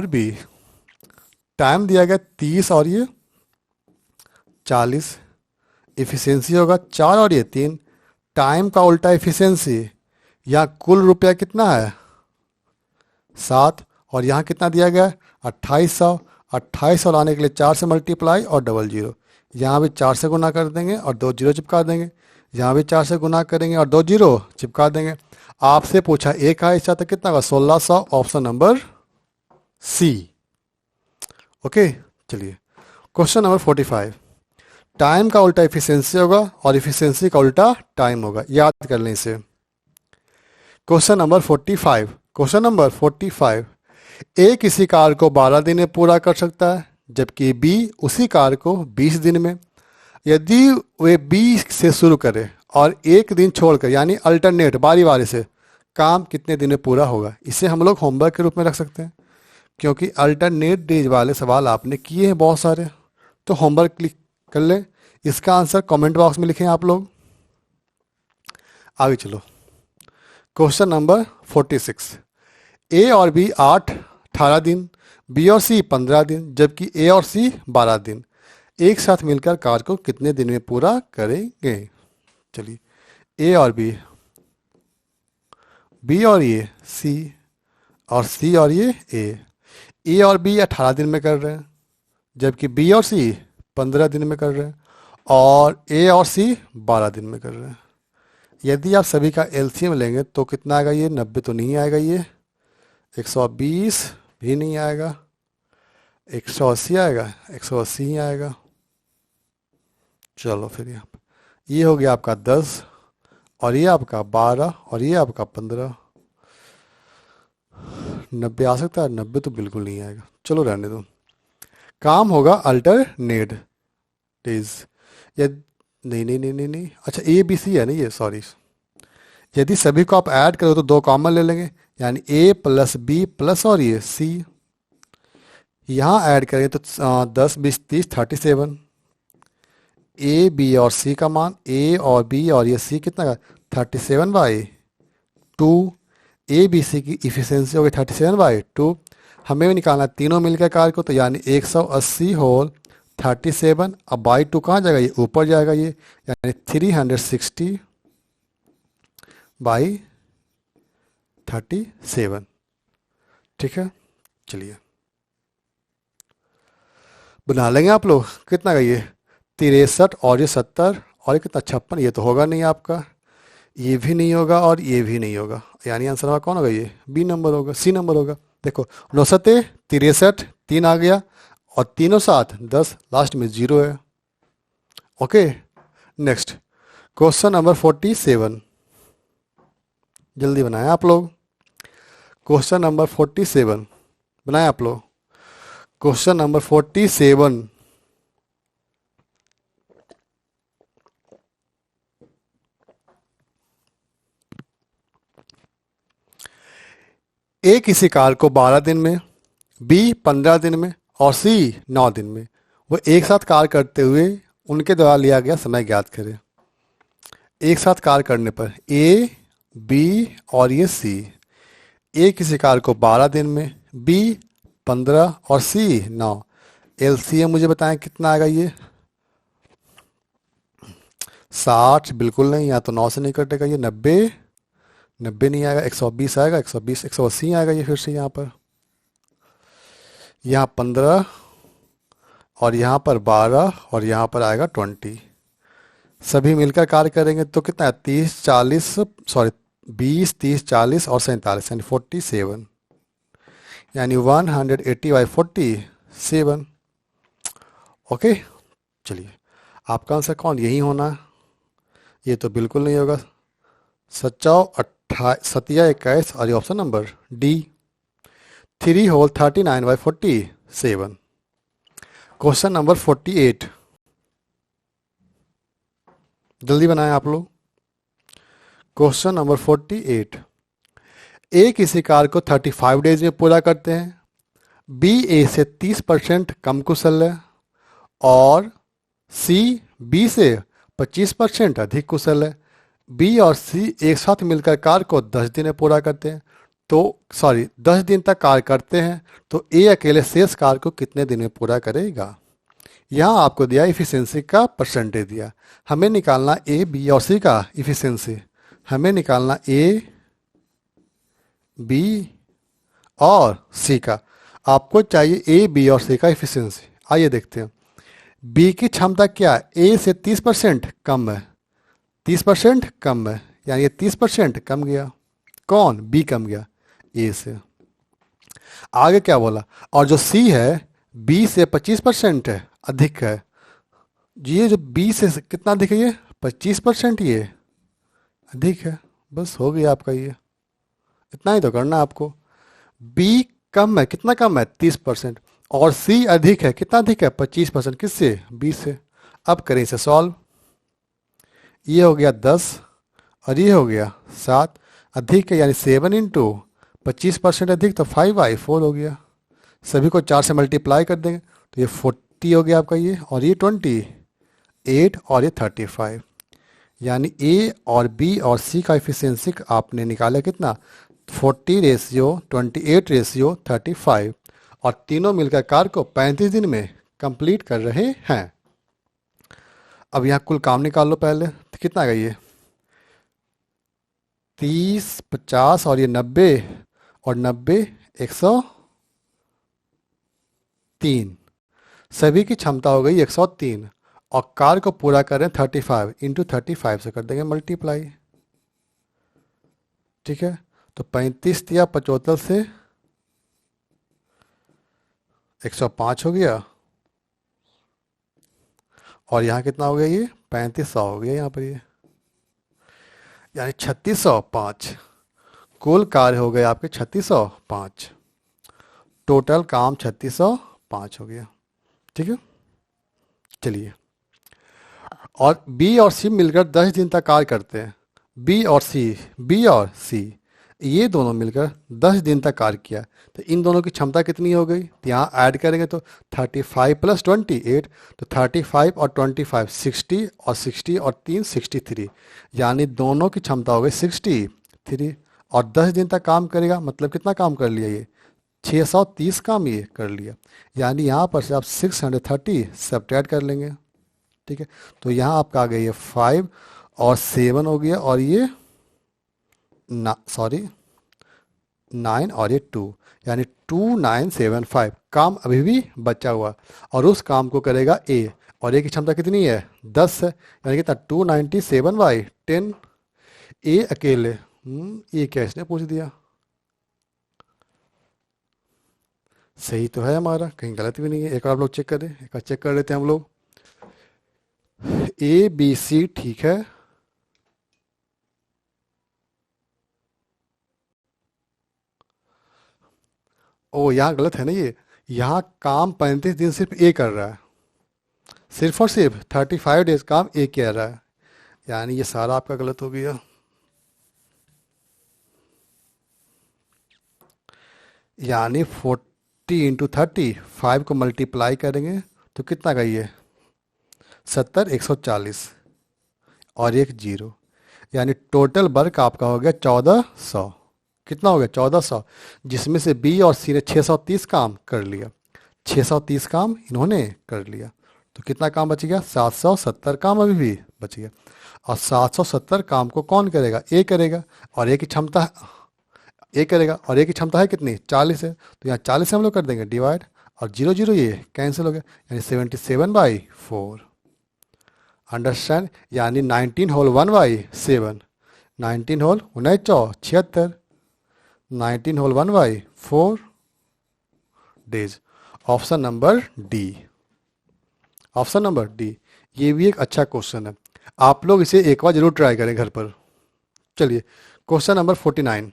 बी टाइम दिया गया 30 और ये 40, इफिशियंसी होगा 4 और ये 3। टाइम का उल्टा इफिशियंसी, यहाँ कुल रुपया कितना है 7 और यहाँ कितना दिया गया है 2800। 2800 लाने के लिए 4 से मल्टीप्लाई और डबल जीरो, यहाँ भी 4 से गुना कर देंगे और 2 जीरो चिपका देंगे, यहाँ भी 4 से गुना करेंगे और 2 जीरो चिपका देंगे। आपसे पूछा एक है इसका तो कितना होगा 1600, ऑप्शन नंबर सी। ओके चलिए क्वेश्चन नंबर 45। टाइम का उल्टा इफिशियंसी होगा और इफिशियंसी का उल्टा टाइम होगा, याद कर लें इसे। Question number 45। Question number 45। ए किसी कार्य को 12 दिन में पूरा कर सकता है जबकि बी उसी कार्य को 20 दिन में। यदि वे बी से शुरू करे और एक दिन छोड़कर यानी अल्टरनेट बारी बारी से काम कितने दिन में पूरा होगा, इसे हम लोग होमवर्क के रूप में रख सकते हैं क्योंकि अल्टरनेट डेज वाले सवाल आपने किए हैं बहुत सारे, तो होमवर्क क्लिक कर लें। इसका आंसर कमेंट बॉक्स में लिखें आप लोग। आगे चलो क्वेश्चन नंबर 46। ए और बी 18 दिन, बी और सी 15 दिन जबकि ए और सी 12 दिन एक साथ मिलकर कार्य को कितने दिन में पूरा करेंगे। चलिए ए और बी और ये सी और सी और ये ए और बी 18 दिन में कर रहे हैं जबकि बी और सी 15 दिन में कर रहे हैं और ए और सी 12 दिन में कर रहे हैं। यदि आप सभी का एलसीएम लेंगे तो कितना आएगा, ये 90 तो नहीं आएगा, ये 120 भी नहीं आएगा, 180 आएगा, 180 ही आएगा। चलो फिर यहाँ पर ये हो गया आपका 10 और ये आपका 12 और ये आपका 15। 90 आ सकता है, 90 तो बिल्कुल नहीं आएगा, चलो रहने दो। काम होगा अल्टरनेट डेज। नहीं, अच्छा ए बी सी है ना ये, सॉरी। यदि सभी को आप ऐड करो तो 2 कॉमन ले लेंगे यानी ए प्लस बी प्लस और ये सी। यहाँ ऐड करेंगे तो 10 20 30 37। ए बी और सी का मान, ए और बी और ये सी कितना का 37/2। ए बी सी की इफिशियंसी हो गई 37/2। हमें भी निकालना तीनों मिलकर कार्य को, तो यानी 180 होल 37। अब बाई 2 कहाँ जाएगा, ये ऊपर जाएगा, ये यानी 360/37। ठीक है चलिए बना लेंगे आप लोग। कितना का ये 63 और ये 70 और ये कितना 56। ये तो होगा नहीं आपका, ये भी नहीं होगा और ये भी नहीं होगा, यानी आंसर हमारा कौन होगा, ये बी नंबर होगा, सी नंबर होगा। देखो 9 सत्ते 63, 3 आ गया और तीनों साथ 10, लास्ट में 0 है। Okay next question number 47। जल्दी बनाएं आप लोग। क्वेश्चन नंबर 47 बनाएं आप लोग। Question number 47। ए किसी कार्य को 12 दिन में, बी 15 दिन में और सी 9 दिन में वो एक साथ कार्य करते हुए उनके द्वारा लिया गया समय ज्ञात करें। एक साथ कार्य करने पर ए बी और ये सी, ए किसी कार्य को 12 दिन में, बी 15 और सी 9। एलसीएम मुझे बताएं कितना आएगा, ये 60 बिल्कुल नहीं, या तो 9 से नहीं कटेगा, ये 90 नहीं आएगा, 120 आएगा, 120 180 आएगा ये फिर से यहाँ पर, यहाँ 15 और यहाँ पर 12 और यहाँ पर आएगा 20। सभी मिलकर कार्य करेंगे तो कितना है 30 40 सॉरी 20 30 40 और 47 यानी 47 यानी 180/47। ओके चलिए आपका आंसर कौन, यही होना है। ये तो बिल्कुल नहीं होगा, 7 21 और ये option number D 3 whole 39/47। Question number 48 जल्दी बनाएं आप लोग। Question number 48। ए किसी कार्य को 35 डेज में पूरा करते हैं, बी ए से 30% कम कुशल है और सी बी से 25% अधिक कुशल है। बी और सी एक साथ मिलकर कार्य को 10 दिन में पूरा करते हैं, तो 10 दिन तक कार्य करते हैं, तो ए अकेले शेष कार्य को कितने दिन में पूरा करेगा। यहाँ आपको दिया इफिशियंसी का परसेंटेज दिया, हमें निकालना ए बी और सी का इफिशियंसी। हमें निकालना ए बी और सी का। आपको चाहिए ए, बी और सी का इफिशियंसी। आइए देखते हैं। बी की क्षमता क्या है? ए से 30% कम है, 30% कम है, यानी ये 30% कम गया। कौन? बी कम गया ए से। आगे क्या बोला? और जो सी है बी से 25% है, अधिक है। ये जो बी से कितना अधिक है? ये 25% ये अधिक है। बस हो गया आपका ये। इतना ही तो करना है आपको। बी कम है, कितना कम है? 30%। और सी अधिक है, कितना अधिक है? 25%। किससे? बी से। अब करें इसे सॉल्व। ये हो गया 10 और ये हो गया 7। अधिक है यानी 7 इंटू 25% अधिक, तो 5/4 हो गया। सभी को 4 से मल्टीप्लाई कर देंगे तो ये 40 हो गया आपका ये, और ये 28 और ये 35। यानी ए और बी और सी का एफिशिएंसी आपने निकाला कितना? 40:28:35। और तीनों मिलकर कार्य को 35 दिन में कंप्लीट कर रहे हैं। अब यहाँ कुल काम निकाल लो पहले, तो कितना आएगा ये? 30, 50 और ये 90, और 90 103। सभी की क्षमता हो गई 103, और कार्य को पूरा करें 35 इंटू 35 से कर देंगे मल्टीप्लाई। ठीक है, तो 35 दिया 75 से 105 हो गया, और यहाँ कितना हो गया? ये 3500 हो गया यहाँ पर ये, यानी 3605। कुल कार्य हो गए आपके 3605। टोटल काम 3605 हो गया। ठीक है, चलिए। और बी और सी मिलकर 10 दिन तक कार्य करते हैं। बी और सी ये दोनों मिलकर 10 दिन तक कार्य किया, तो इन दोनों की क्षमता कितनी हो गई? तो यहाँ ऐड करेंगे तो 35 + 28, तो 35 और 25 60, और 60 और 3 63, यानी दोनों की क्षमता हो गई 63। और 10 दिन तक काम करेगा, मतलब कितना काम कर लिया ये? 630 काम ये कर लिया। यानी यहाँ पर से आप 630 सब्ट्रैक्ट कर लेंगे। ठीक है, तो यहाँ आपका आ गया ये 5 और 7 हो गया, और ये 9 और ये 2, यानी 2975 काम अभी भी बचा हुआ, और उस काम को करेगा ए। और ए की क्षमता कितनी है? 10 है, यानी कितना? 297/10। ए अकेले। ये क्या इसने पूछ दिया? सही तो है हमारा, कहीं गलत भी नहीं है। एक और आप लोग चेक करें, एक और चेक कर लेते हैं हम लोग। ए बी सी ठीक है, ओ यहाँ गलत है ना ये। यहाँ काम 35 दिन सिर्फ ए कर रहा है, सिर्फ और सिर्फ 35 डेज काम ए कर रहा है, यानी ये सारा आपका गलत हो गया। यानी 40 × 35 को मल्टीप्लाई करेंगे तो कितना का ये? 70 140 और एक जीरो, यानी टोटल वर्क आपका हो गया 1400। कितना हो गया? 1400, जिसमें से बी और सी ने 630 काम कर लिया। 630 काम इन्होंने कर लिया, तो कितना काम बच गया? 770 काम अभी भी बच गया। और 770 काम को कौन करेगा? ए करेगा। और ए की क्षमता, ए करेगा, और ए की क्षमता है कितनी? 40 है, तो यहाँ 40 से हम लोग कर देंगे डिवाइड, और 0 0 ये कैंसिल हो गया, यानी 77/4। अंडरस्टैंड? यानी 19 whole 1/7, 19 whole 19 76, 19 whole 1/4 days. Option number D. Option number D, ये भी एक अच्छा क्वेश्चन है। आप लोग इसे एक बार जरूर ट्राई करें घर पर। चलिए, क्वेश्चन नंबर 49,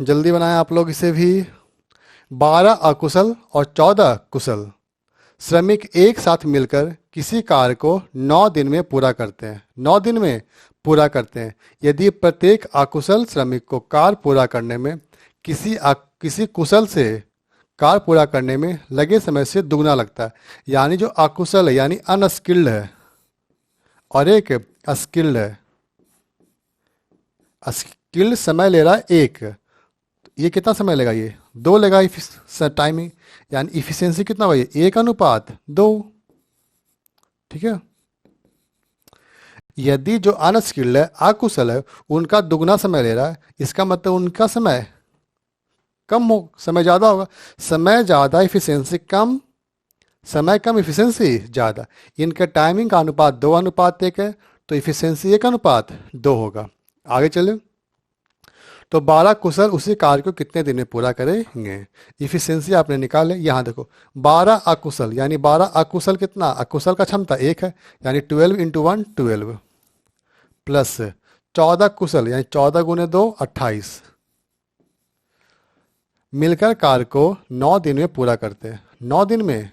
जल्दी बनाएं आप लोग इसे भी। 12 अकुशल और 14 कुशल श्रमिक एक साथ मिलकर किसी कार्य को 9 दिन में पूरा करते हैं। 9 दिन में पूरा करते हैं। यदि प्रत्येक अकुशल श्रमिक को कार्य पूरा करने में किसी कुशल से कार्य पूरा करने में लगे समय से दुगना लगता है, यानी जो अकुशल है यानी अनस्किल्ड है, और एक स्किल्ड है। स्किल्ड समय ले रहा है एक, ये कितना समय लेगा? ये 2 लेगा टाइमिंग, यानी इफिशियंसी कितना हुआ? ये 1:2। ठीक है, यदि जो अनस्किल्ड है, अकुशल है, उनका दुगना समय ले रहा है, इसका मतलब उनका समय कम हो, समय ज़्यादा होगा। समय ज़्यादा इफिशियंसी कम, समय कम इफिशियंसी ज़्यादा। इनका टाइमिंग का अनुपात 2:1 है, तो इफिशियंसी 1:2 होगा। आगे चले तो 12 कुशल उसी कार्य को कितने दिन में पूरा करेंगे। इफिशियंसी आपने निकाले, यहाँ देखो 12 अकुशल, यानी 12 अकुशल कितना, अकुशल का क्षमता 1 है, यानी 12 इंटू 1 12, प्लस 14 कुशल यानी 14 गुने 2 28, मिलकर कार्य को 9 दिन में पूरा करते हैं, 9 दिन में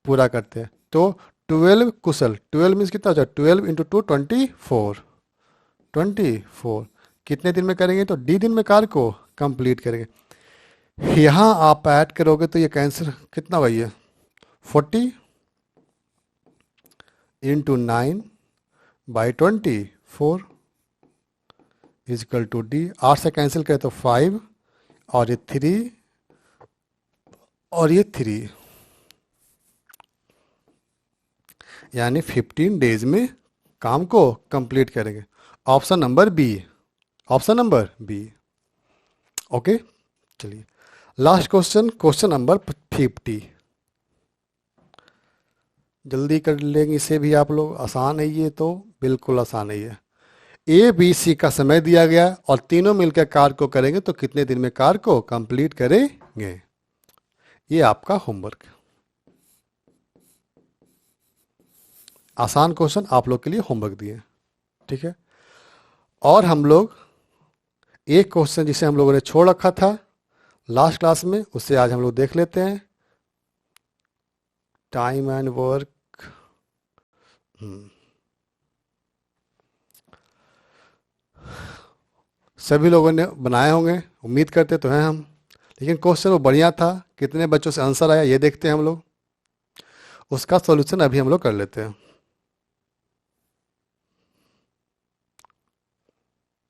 पूरा करते हैं। तो 12 कुशल, 12 मीन्स कितना हो जाए, 12 इंटू 2 24, 24 कितने दिन में करेंगे, तो डी दिन में कार्य को कंप्लीट करेंगे। यहाँ आप ऐड करोगे तो ये कैंसिल कितना हुआ, ये 40 इंटू 9/24 इजकल टू डी। 8 से कैंसिल करें तो 5 और ये 3 और ये 3, यानी 15 डेज में काम को कंप्लीट करेंगे। Option number B, option number B. Okay, चलिए लास्ट क्वेश्चन, क्वेश्चन नंबर 50। जल्दी कर लेंगे इसे भी आप लोग, आसान है ये तो, बिल्कुल आसान है ये। ए बी सी का समय दिया गया और तीनों मिलकर कार्य को करेंगे तो कितने दिन में कार्य को कंप्लीट करेंगे। ये आपका होमवर्क, आसान क्वेश्चन आप लोग के लिए होमवर्क दिए, ठीक है। और हम लोग एक क्वेश्चन जिसे हम लोगों ने छोड़ रखा था लास्ट क्लास में, उससे आज हम लोग देख लेते हैं। टाइम एंड वर्क, सभी लोगों ने बनाए होंगे, उम्मीद करते तो हैं हम, लेकिन क्वेश्चन वो बढ़िया था। कितने बच्चों से आंसर आया ये देखते हैं हम लोग, उसका सॉल्यूशन अभी हम लोग कर लेते हैं।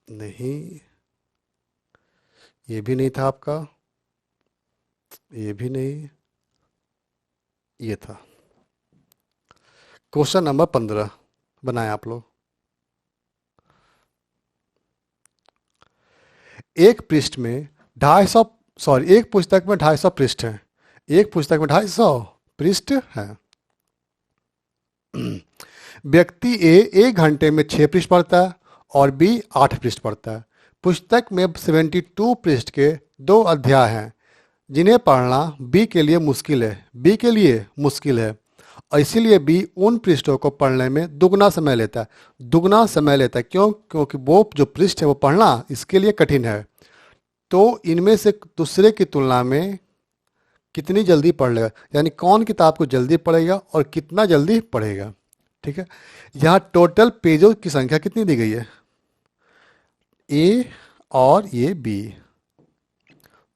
नहीं, ये भी नहीं था आपका, ये भी नहीं, ये था। क्वेश्चन नंबर 15 बनाए आप लोग। एक पृष्ठ में 250, सॉरी एक पुस्तक में 250 पृष्ठ हैं, एक पुस्तक में 250 पृष्ठ हैं। व्यक्ति ए 1 घंटे में 6 पृष्ठ पढ़ता है और बी 8 पृष्ठ पढ़ता है। पुस्तक में 72 पृष्ठ के 2 अध्याय हैं जिन्हें पढ़ना बी के लिए मुश्किल है, बी के लिए मुश्किल है, और इसीलिए बी उन पृष्ठों को पढ़ने में दुगना समय लेता है। दुगना समय लेता है क्यों, क्योंकि वो जो पृष्ठ है वो पढ़ना इसके लिए कठिन है। तो इनमें से दूसरे की तुलना में कितनी जल्दी पढ़ लेगा, यानी कौन किताब को जल्दी पढ़ेगा और कितना जल्दी पढ़ेगा, ठीक है। यहाँ टोटल पेजों की संख्या कितनी दी गई है, ए और ये बी,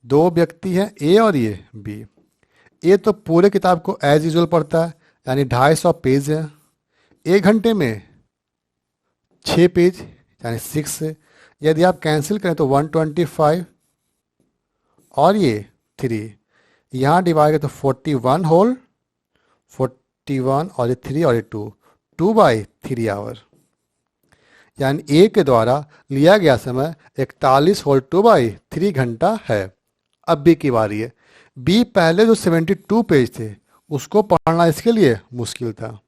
दो व्यक्ति हैं ए और ये बी। ए तो पूरे किताब को एज यूजुअल पढ़ता है, यानी 250 पेज है, 1 घंटे में 6 पेज यानी 6 है। यदि आप कैंसिल करें तो 125 और ये 3, यहाँ डिवाइड करें तो 41 होल, 41 और ये 3 और ये 2/3 आवर, यानी ए के द्वारा लिया गया समय 41 होल 2/3 घंटा है। अब बी की बारी है। बी पहले जो 72 पेज थे उसको पढ़ना इसके लिए मुश्किल था,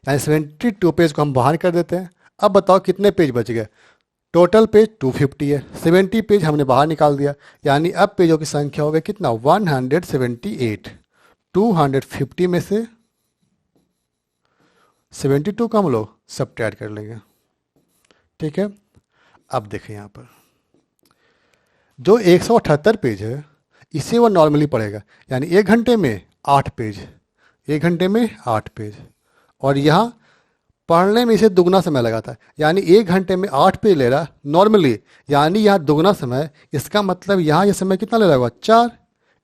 यानी 72 पेज को हम बाहर कर देते हैं। अब बताओ कितने पेज बच गए, टोटल पेज 250 है, 70 पेज हमने बाहर निकाल दिया, यानी अब पेजों की संख्या हो गई कितना 178। 250 में से 72 को हम लोग सब्ट्रैक्ट कर लेंगे, ठीक है। अब देखें यहाँ पर जो 178 पेज है इसे वो नॉर्मली पढ़ेगा, यानी 1 घंटे में 8 पेज, 1 घंटे में 8 पेज, और यहाँ पढ़ने में इसे दुगना समय लगाता है, यानी 1 घंटे में 8 पेज ले रहा नॉर्मली, यानी यहाँ दुगना समय। इसका मतलब यहाँ ये समय कितना ले रहा होगा 4,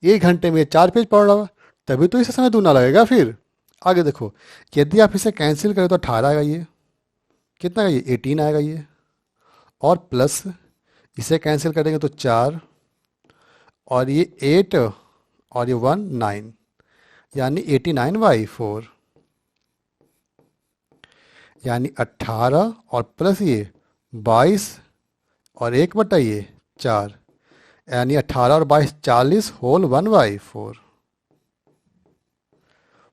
1 घंटे में 4 पेज पढ़ रहा होगा, तभी तो इसे समय दुगना लगेगा। फिर आगे देखो, यदि आप इसे कैंसिल करें तो 18 आएगा, ये कितना आएगा, ये 18 आएगा ये, और प्लस इसे कैंसिल करेंगे तो 4 और ये 8 और ये 1 9, यानी 89/4, यानी 18 और प्लस ये 22 और 1/4, यानी 18 और 22 40 होल 1/4,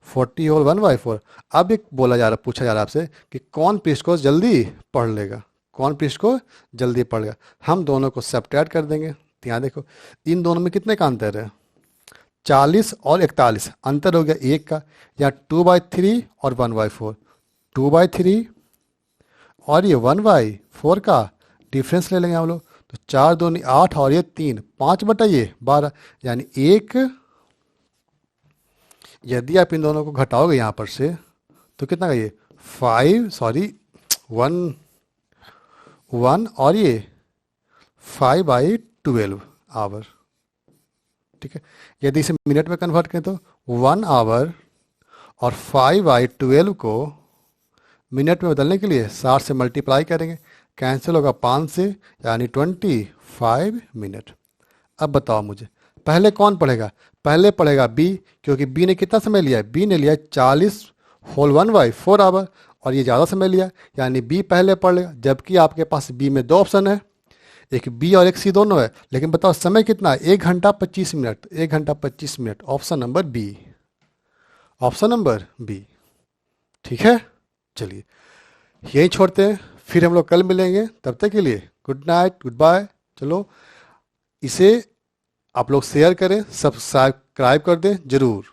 40 होल 1/4। अब एक बोला जा रहा, पूछा जा रहा आपसे कि कौन पृष्ठ को जल्दी पढ़ लेगा, कौन पृष्ठ को जल्दी पढ़ लेगा। हम दोनों को सब्ट्रैक्ट कर देंगे। तो यहाँ देखो इन दोनों में कितने का अंतर है, 40 और 41, अंतर हो गया 1 का। यहाँ 2/3 और 1/4, 2/3 और ये 1/4 का डिफरेंस ले लेंगे हम लोग। तो 4 दूनी 8 और ये 3, 5/12, यानी 1। यदि आप इन दोनों को घटाओगे यहाँ पर से तो कितना का ये 1 और ये 5/12 आवर। ठीक है, यदि इसे मिनट में कन्वर्ट करें तो 1 आवर और 5/12 को मिनट में बदलने के लिए 60 से मल्टीप्लाई करेंगे, कैंसिल होगा 5 से, यानी 25 मिनट। अब बताओ मुझे पहले कौन पढ़ेगा, पहले पढ़ेगा बी, क्योंकि बी ने कितना समय लिया है, बी ने लिया 40 होल 1/4 आवर और ये ज़्यादा समय लिया, यानी बी पहले पढ़ लेगा। जबकि आपके पास बी में 2 ऑप्शन है, एक बी और एक सी दोनों है, लेकिन बताओ समय कितना है, 1 घंटा 25 मिनट, 1 घंटा 25 minute, option number B, option number B. ठीक है, चलिए यही छोड़ते हैं, फिर हम लोग कल मिलेंगे, तब तक के लिए गुड नाइट, गुड बाय। चलो इसे आप लोग शेयर करें, सब्सक्राइब कर दें ज़रूर।